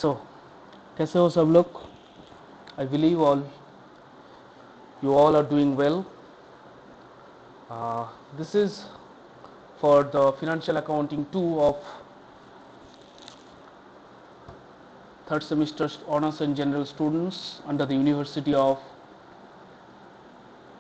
सो कैसे हो सब लोग? I believe you all are doing well. This is for the financial accounting 2 of third semester honors and general students under the University of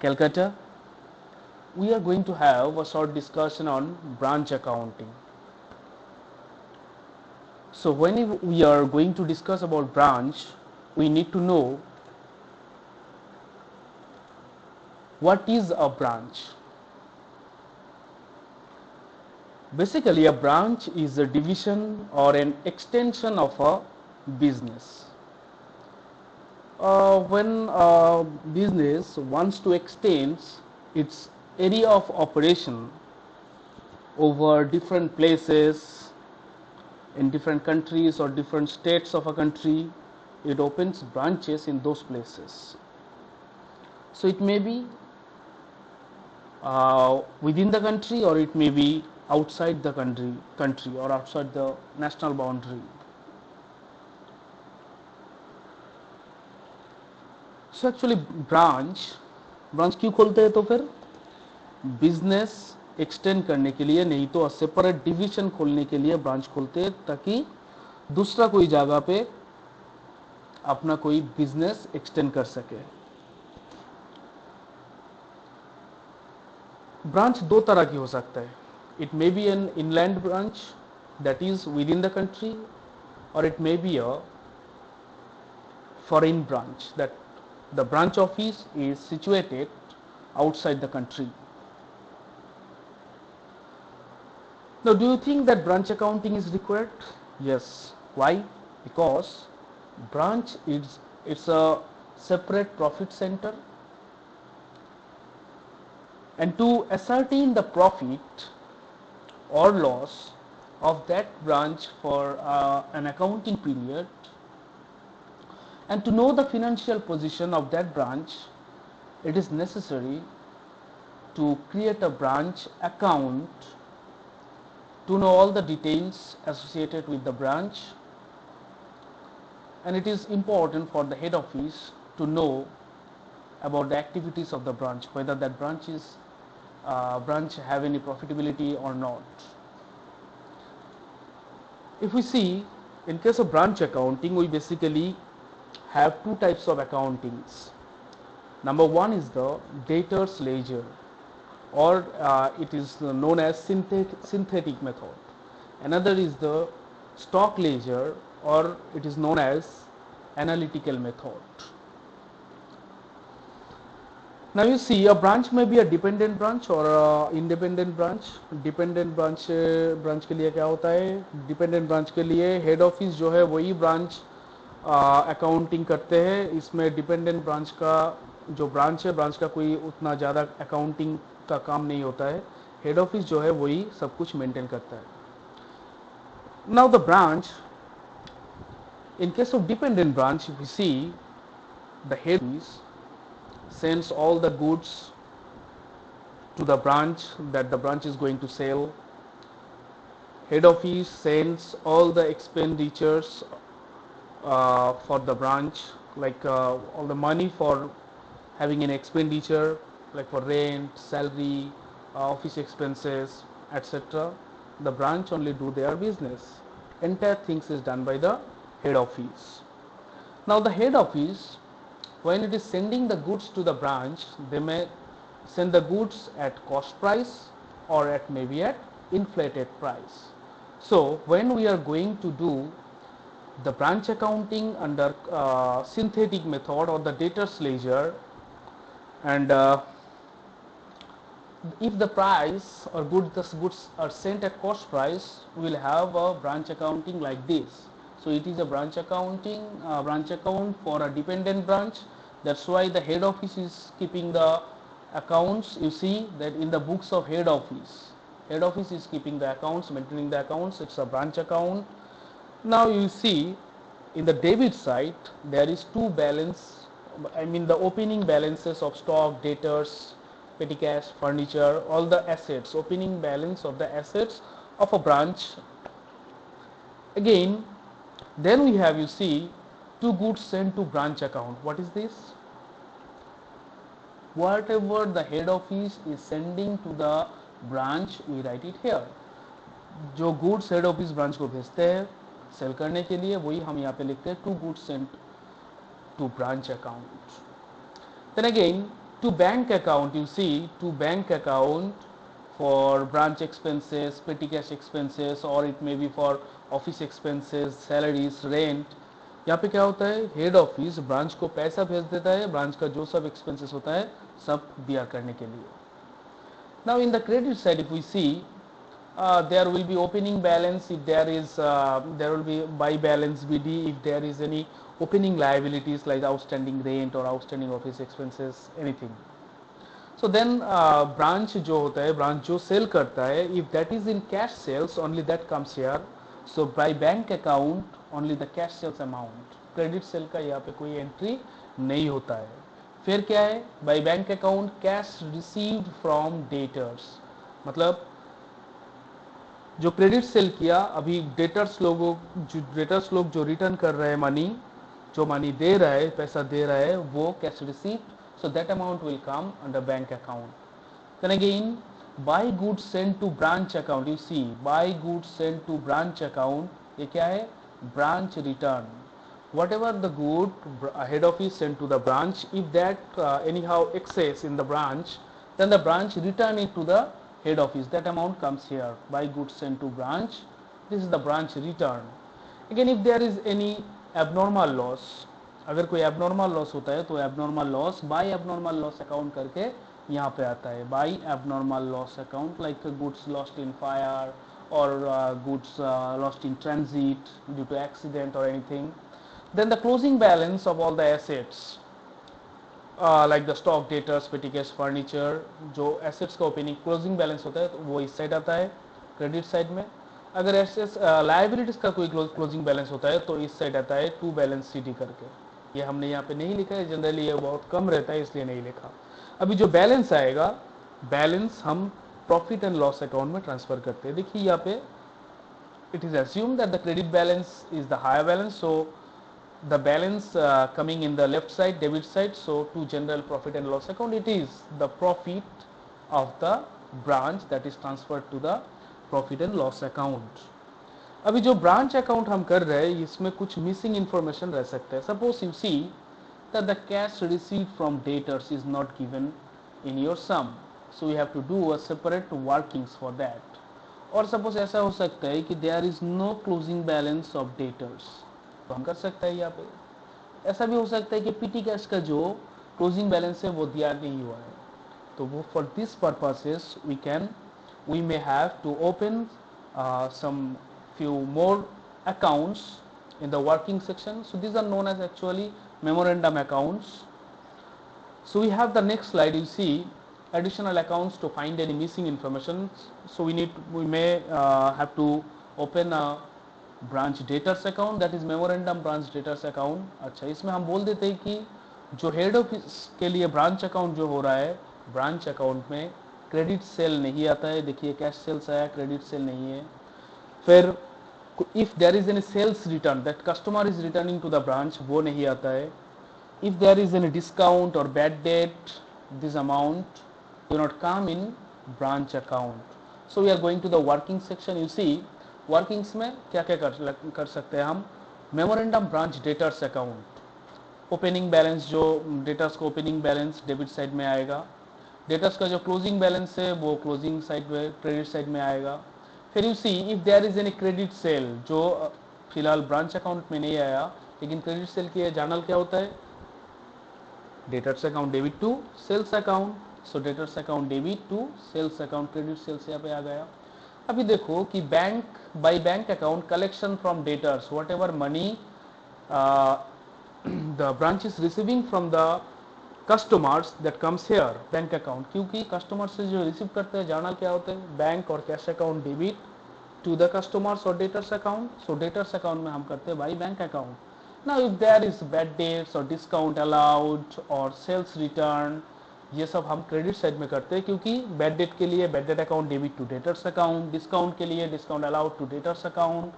Calcutta. We are going to have a short discussion on branch accounting. So when we are going to discuss about branch, we need to know what is a branch. Basically, a branch is a division or an extension of a business. When a business wants to extend its area of operation over different places in different countries or different states of a country, it opens branches in those places. So it may be within the country, or it may be outside the country or outside the national boundary. So actually branch क्यों खोलते हैं? तो फिर business extend करने के लिए, नहीं तो सेपरेट डिवीजन खोलने के लिए ब्रांच खोलते हैं, ताकि दूसरा कोई जगह पे अपना कोई बिजनेस एक्सटेंड कर सके. ब्रांच दो तरह की हो सकता है. It may be an inland branch that is within the द कंट्री, और it may be a foreign branch that the branch office is situated outside the country. Now, do you think that branch accounting is required? Yes. Why? Because branch it's a separate profit center, and to ascertain the profit or loss of that branch for an accounting period, and to know the financial position of that branch, it is necessary to create a branch account to know all the details associated with the branch. And it is important for the head office to know about the activities of the branch, whether that branch have any profitability or not. If we see, in case of branch accounting, we basically have two types of accountings. Number one is the debtors ledger, or it is known as synthetic method. Another is the stock ledger, or it is known as analytical method. Now you see, a branch may be a dependent branch or a independent branch. Dependent branch के लिए क्या होता है? Dependent branch के लिए head office जो है वही branch अकाउंटिंग करते हैं. इसमें डिपेंडेंट ब्रांच का जो ब्रांच है, ब्रांच का कोई उतना ज़्यादा अकाउंटिंग का काम नहीं होता है. हेड ऑफिस जो है वही सब कुछ मेंटेन करता है. Now the branch, in case of dependent branch, we see the head office sends all the goods to the branch that the branch is going to sell. Head office sends all the expenditures for the branch, like all the money for having an expenditure, like for rent, salary, office expenses, etc. The branch only do their business. Entire things is done by the head office. Now the head office, when it is sending the goods to the branch, they may send the goods at cost price or at maybe at inflated price. So when we are going to do the branch accounting under synthetic method or the debtors ledger, and if the price or goods are sent at cost price, we will have a branch accounting like this. So it is a branch account for a dependent branch. That's why the head office is keeping the accounts. You see that in the books of head office is keeping the accounts, maintaining the accounts. It's a branch account. Now you see, in the debit side there is two balance, I mean the opening balances of stock, debtors, petty cash, furniture, all the assets, opening balance of the assets of a branch. Again, Then we have, you see, two goods sent to branch account. What is this? Whatever the head office is sending to the branch, we write it here. जो goods head office branch को भेजते हैं cell करने के लिए, वही हम यहाँ पे लिखते हैं to goods sent to branch account. Then again, to bank account, you see, to bank account for branch expenses, petty cash expenses, or it may be for office expenses, salaries, rent. यहाँ पे क्या होता है, head office branch को पैसा भेज देता है, ब्रांच का जो सब एक्सपेंसेस होता है सब बियर करने के लिए. Now in the credit side, if we see, there will be opening balance if there is there will be by balance BD if there is any opening liabilities like outstanding rent or outstanding office expenses, anything. So then branch जो होता है, branch जो sell करता है, if that is in cash sales, only that comes here. So by bank account only the cash sales amount. Credit sale का यहाँ पे कोई एंट्री नहीं होता है. फिर क्या है, by bank account cash received from debtors, मतलब जो क्रेडिट सेल किया, अभी डेटर्स लोग जो रिटर्न कर रहे हैं मनी, जो मनी दे रहा है, पैसा दे रहा है, वो cash receipt. So that amount will come under bank account. Then again by goods send to branch account. You see, by goods send to branch account, ये क्या है, branch return. Whatever the good head office sent to the branch, if that anyhow excess in the branch, then the branch return it to the head office. That amount comes here by goods sent to branch. This is the branch return. Again, if there is any abnormal loss, अगर कोई abnormal loss होता है तो abnormal loss by abnormal loss account करके यहाँ पे आता है, by abnormal loss account, like goods lost in fire or goods lost in transit due to accident or anything. Then the closing balance of all the assets like the stock, debtors, petty cash, furniture, जो assets का opening closing balance होता है तो वो इस side आता है credit side में. अगर एसेट्स लायबिलिटीज का कोई क्लोजिंग बैलेंस होता है तो इस साइड आता है टू बैलेंस सीडी करके. ये हमने यहाँ पे नहीं लिखा है, जनरली ये बहुत कम रहता है इसलिए नहीं लिखा. अभी जो बैलेंस आएगा, बैलेंस हम प्रॉफिट एंड लॉस अकाउंट में ट्रांसफर करते हैं. देखिए यहाँ पे it is assumed that the credit balance is the higher balance, so the balance coming in the left side, debit side, so to general profit and loss account, it is the profit of the branch that is transferred to the profit and loss account. अभी जो branch account हम कर रहे हैं, इसमें कुछ missing information रह सकता है. Suppose you see that the cash received from debtors is not given in your sum, so you have to do a separate workings for that. और सपोज ऐसा हो सकता है कि there is no closing balance of debtors, तो हम कर सकते हैं यहाँ पे. ऐसा भी हो सकता है कि पीटी कैश का जो क्लोजिंग बैलेंस है वो दिया नहीं हुआ है, तो वो for this purposes we may have to open some few more accounts in the working section. So these are known as actually memorandum accounts. So we have the next slide, you see additional accounts to find any missing information. So we may have to open a branch debtors account, that is memorandum branch debtors account. अच्छा, इसमें हम बोल देते हैं कि जो head office के लिए ब्रांच अकाउंट जो हो रहा है, ब्रांच अकाउंट में क्रेडिट सेल नहीं आता है. देखिए कैश सेल्स आया, क्रेडिट सेल नहीं है. फिर if there is any sales return that customer is returning to the branch, वो नहीं आता है. If there is any discount or bad debt, this amount do not come in branch account. So we are going to the working section. You see workings में क्या क्या कर सकते हैं हम. memorandum branch debtors account, opening balance, जो debtors को opening balance debit side में आएगा. डेटर्स का जो क्लोजिंग बैलेंस है वो क्लोजिंग साइड में क्रेडिट साइड में आएगा. फिर you see if there is any credit sale, जो फिलहाल ब्रांच अकाउंट में नहीं आया लेकिन क्रेडिट सेल की जर्नल क्या होता है, debtors account debit to sales account. So debtors account debit to sales account, credit sales यहाँ पे आ गया. अभी देखो कि bank by bank account collection from debtors, whatever money the branch is receiving from the customers that comes here bank account. क्योंकि customer से जो रिसीव करते हैं जर्नल क्या होते हैं, बैंक और cash account debit to the customers और debtors account. So debtors account में हम करते हैं by bank account. Now if there is bad debts और डिस्काउंट अलाउड और सेल्स रिटर्न, ये सब हम क्रेडिट साइड में करते हैं. क्योंकि बैड डेट के लिए bad debt account debit to debtors account, discount के लिए discount allowed to debtors account,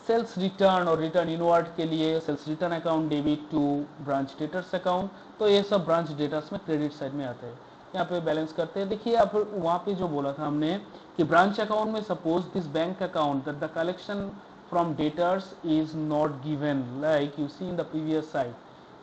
sales return और रिटर्न इनवर्ड के लिए sales return account debit to branch debtors account, तो ये सब ब्रांच डेटर्स में क्रेडिट साइड में आते हैं। यहाँ पे बैलेंस करते हैं। देखिए आप वहाँ पे जो बोला था हमने कि ब्रांच अकाउंट में suppose this bank account that the collection from debtors is not given, like you see in the previous side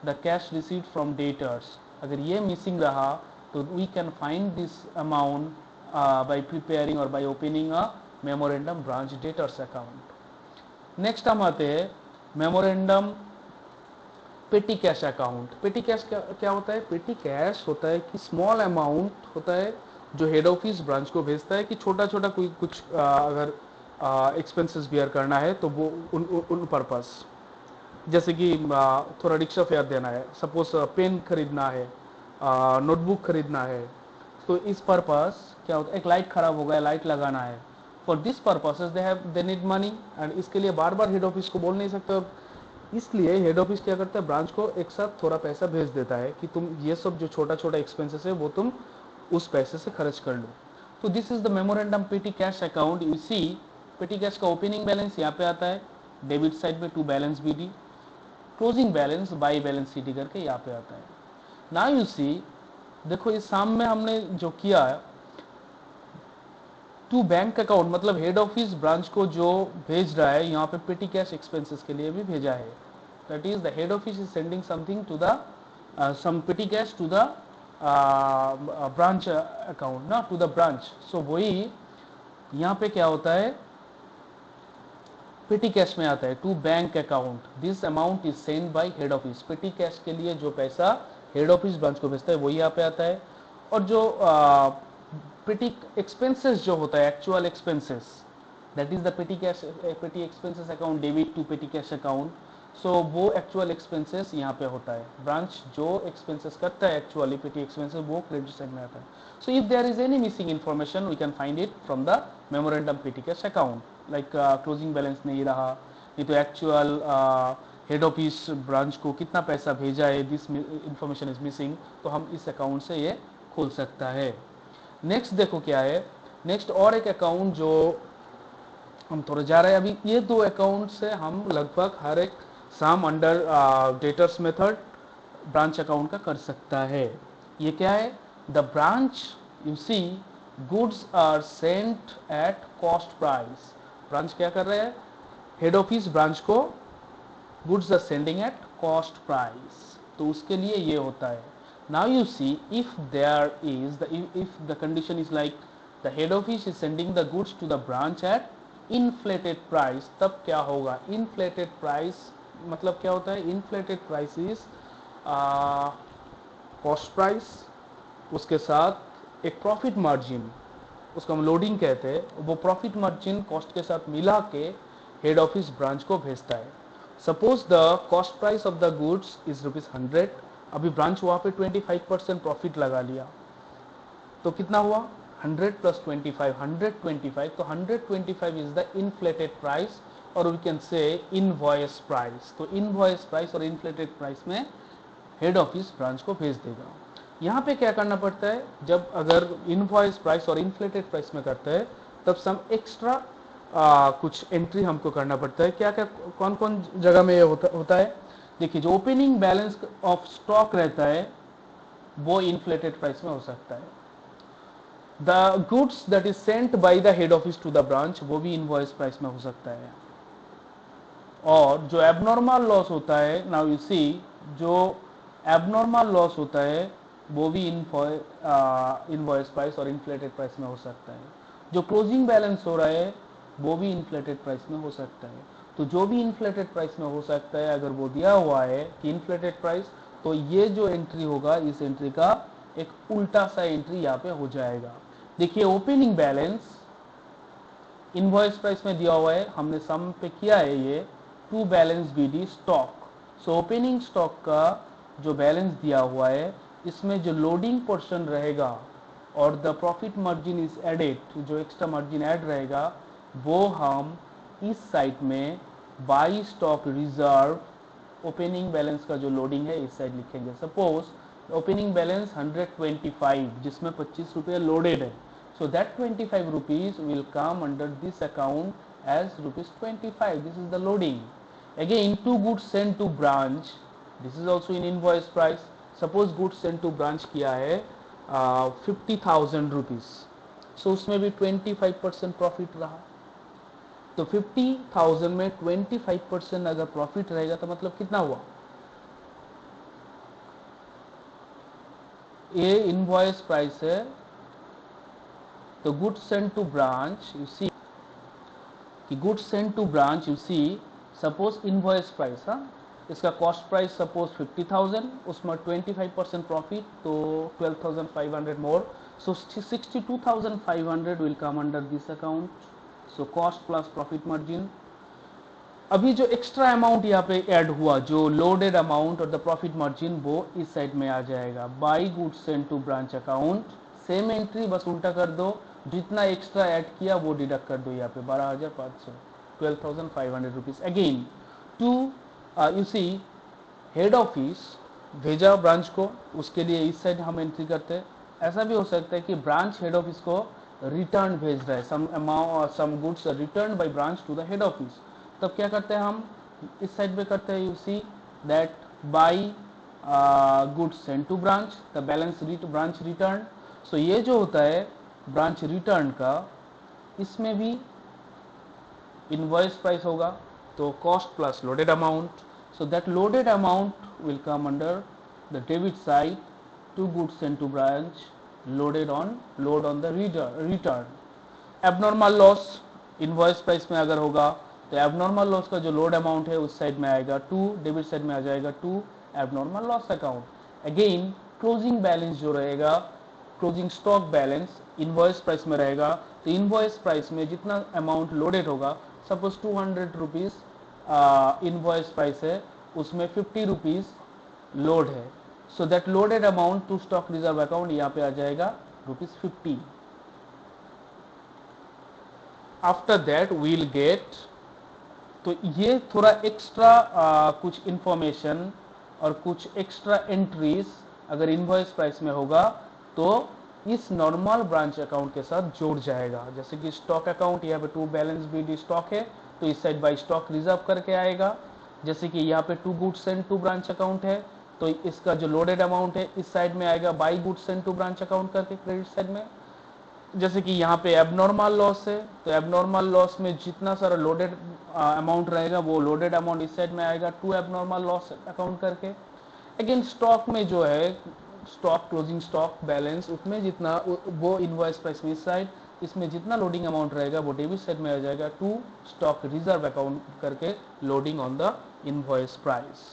the cash received from debtors, अगर ये मिसिंग रहा तो we can find this amount by preparing और by opening a memorandum branch debtors account. Next हम आते हैं memorandum petty cash account. पेटी cash क्या होता है? पेटी कैश होता है कि स्मॉल अमाउंट होता है जो हेड ऑफिस ब्रांच को भेजता है कि छोटा छोटा कोई कुछ अगर एक्सपेंसेस बियर करना है तो वो उन पर्पस, जैसे कि थोड़ा रिक्शा फेयर देना है, सपोज पेन खरीदना है, नोटबुक खरीदना है, तो इस पर्पस क्या होता है, एक लाइट खराब हो गया, लाइट लगाना है, for this purposes they need money, and इसके लिए बार बार हेड ऑफिस को बोल नहीं सकते, इसलिए हेड ऑफिस क्या करता है, ब्रांच को एक साथ थोड़ा पैसा भेज देता है कि तुम ये सब जो छोटा छोटा एक्सपेंसेस है वो तुम उस पैसे से खर्च कर लो। तो this is the memorandum petty cash account. You see petty cash का ओपनिंग बैलेंस यहाँ पे आता है, डेबिट साइड में to balance BD, closing balance by balance CD करके यहाँ पे आता है। नाउ यू सी, देखो इस शाम में हमने जो किया टू बैंक अकाउंट, मतलब हेड ऑफिस ब्रांच को जो भेज रहा है यहाँ पे पेटी कैश एक्सपेंसेस के लिए भी भेजा है, that is the head office is sending something to the some petty cash to the branch account ना, टू द ब्रांच। सो वही यहाँ पे क्या होता है, पेटी कैश में आता है to bank account, this amount is send by head office. Petty cash के लिए जो पैसा हेड ऑफिस ब्रांच को भेजता है वही यहाँ पे आता है। और जो पेटी एक्सपेंसेस जो होता है, actual expenses, that is the petty cash petty expenses account debit to petty cash account. So वो एक्चुअल एक्सपेंसेस यहाँ पे होता है, ब्रांच जो एक्सपेंसेस करता है एक्चुअली पेटी एक्सपेंसेस वो क्रेडिट साइड में आता है। So if there is any missing information we can find it from the memorandum petty cash account, like closing balance नहीं रहा, नहीं तो एक्चुअल हेड ऑफिस ब्रांच को कितना पैसा भेजा है, दिस इंफॉर्मेशन इज मिसिंग, तो हम इस अकाउंट से ये खोल सकता है। नेक्स्ट देखो क्या है, नेक्स्ट और एक अकाउंट जो हम थोड़ा जा रहे हैं अभी, ये दो अकाउंट से हम लगभग हर एक some under debtors method branch account का कर सकता है। ये क्या है, the branch you see goods are sent at cost price. Branch क्या कर रहे हैं, हेड ऑफिस ब्रांच को goods are sending at cost price, तो उसके लिए ये होता है। Now you see, if the condition is like the head office is sending the goods to the branch at inflated price, तब क्या होगा, inflated price मतलब क्या होता है, inflated price is cost price, उसके साथ एक प्रॉफिट मार्जिन, उसको हम लोडिंग कहते हैं, वो प्रॉफिट मार्जिन कॉस्ट के साथ मिला के हेड ऑफिस ब्रांच को भेजता है। Suppose the cost price of the goods is ₹100, अभी ब्रांच वहां पे 25% प्रॉफिट लगा लिया, तो कितना हुआ, 100 + 25, 125, तो 125 इज द इन्फ्लेटेड प्राइस, और we can say invoice price. तो इनवॉइस प्राइस और इन्फ्लेटेड प्राइस में हेड ऑफिस ब्रांच को भेज देगा। यहाँ पे क्या करना पड़ता है, जब अगर इनवॉइस प्राइस और इन्फ्लेटेड प्राइस में करते हैं तब सम एक्स्ट्रा कुछ एंट्री हमको करना पड़ता है। क्या क्या कौन कौन जगह में ये होता है, देखिए जो ओपनिंग बैलेंस ऑफ स्टॉक रहता है वो इन्फ्लेटेड प्राइस में हो सकता है। The goods that is sent by the head office to the branch वो भी इनवॉइस प्राइस में हो सकता है। और जो एबनॉर्मल लॉस होता है, नाउ यू सी, जो एबनॉर्मल लॉस होता है वो भी इनवॉइस प्राइस और इन्फ्लेटेड प्राइस में हो सकता है। जो क्लोजिंग बैलेंस हो रहा है वो भी इन्फ्लेटेड प्राइस में हो सकता है। तो जो भी इन्फ्लेटेड प्राइस में हो सकता है, अगर वो दिया हुआ है कि इन्फ्लेटेड प्राइस, तो ये जो एंट्री होगा इस एंट्री का एक उल्टा सा एंट्री यहाँ पे हो जाएगा। देखिए ओपनिंग बैलेंस इनवॉइस प्राइस में दिया हुआ है, हमने सम पे किया है ये to balance BD stock. So opening stock का जो बैलेंस दिया हुआ है इसमें जो लोडिंग पोर्शन रहेगा और the profit margin is added, जो एक्स्ट्रा मार्जिन ऐड रहेगा वो हम इस साइड में by stock reserve opening balance का जो लोडिंग है इस साइड लिखेंगे। सपोज ओपनिंग बैलेंस 125 जिसमें 25 रुपये लोडेड है, so that 25 rupees will come under this account as ₹25. This is the loading. Again, 2 goods sent to branch. This is also in invoice price. Suppose goods sent to branch किया है 50,000 rupees. So उसमें भी 25% profit रहा. तो 50,000 में 25% अगर profit रहेगा तो मतलब कितना हुआ? ये इनवॉइस प्राइस है. तो goods sent to branch, you see कि goods sent to branch, you see suppose invoice price, इसका कॉस्ट प्राइस सपोज 50,000, उसमें 25% प्रॉफिट, तो 12,500 more. So 62,500 will come under this account. So cost plus profit margin. अभी जो extra amount यहाँ पे add हुआ, जो लोडेड अमाउंट और द प्रॉफिट मार्जिन, वो इस साइड में आ जाएगा. By goods sent to branch account, same entry बस उल्टा कर दो, जितना एक्स्ट्रा ऐड किया वो डिडक्ट कर दो. यहाँ पे 12,500, 12,500 rupees. Again to you see head office भेजा ब्रांच को, उसके लिए इस साइड हम एंट्री करते हैं. ऐसा भी हो सकता है कि ब्रांच हेड ऑफिस को रिटर्न भेज रहा है, some goods return by branch to the head office. तब क्या करते हैं हम, इस साइड पे करते हैं, you see that by goods sent to branch, the balance branch return. So ये जो होता है ब्रांच रिटर्न का, इसमें भी इनवॉइस प्राइस होगा, तो cost plus loaded amount. So that loaded amount will come under the debit side. To goods sent to branch load on the return. Abnormal loss invoice price में अगर होगा तो abnormal loss का जो load amount है उस side में आएगा 2, डेबिट साइड में आ जाएगा 2 abnormal loss account. Again closing balance जो रहेगा, closing stock balance invoice price में रहेगा. तो इनवॉइस प्राइस में जितना अमाउंट लोडेड होगा, सपोज 200 रुपीज इनवॉइस प्राइस है, उसमें 50 रुपीज लोड है. So that loaded amount to stock reserve account यहाँ पे आ जाएगा ₹50. आफ्टर दैट वील गेट, तो ये थोड़ा एक्स्ट्रा कुछ इंफॉर्मेशन और कुछ एक्स्ट्रा एंट्रीज अगर इनवॉइस प्राइस में होगा तो इस नॉर्मल ब्रांच अकाउंट के साथ जोड़ जाएगा. जैसे कि स्टॉक अकाउंट, यहाँ पे टू बैलेंस बीडी स्टॉक है, तो इस साइड बाई स्टॉक रिजर्व करके आएगा. जैसे कि यहाँ पे to goods sent to branch account है, तो इसका जो लोडेड अमाउंट है इस साइड में आएगा by goods sent to branch account करके क्रेडिट साइड में. जैसे कि यहाँ पे एबनॉर्मल लॉस है, तो एबनॉर्मल लॉस में जितना सारा लोडेड अमाउंट रहेगा वो लोडेड अमाउंट इस साइड में आएगा टू एबनॉर्मल लॉस अकाउंट करके. अगेन स्टॉक में जो है स्टॉक क्लोजिंग स्टॉक बैलेंस, उसमें जितना वो इनवॉइस प्राइस में इस साइड, इसमें जितना लोडिंग अमाउंट रहेगा वो डेबिट साइड में आ जाएगा टू स्टॉक रिजर्व अकाउंट करके loading on the invoice price.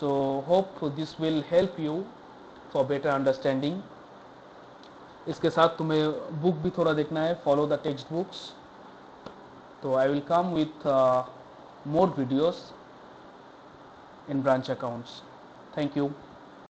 So hope this will help you for better understanding. इसके साथ तुम्हें बुक भी थोड़ा देखना है, फॉलो द टेक्स्ट बुक्स. तो I will come with more videos in branch accounts. Thank you.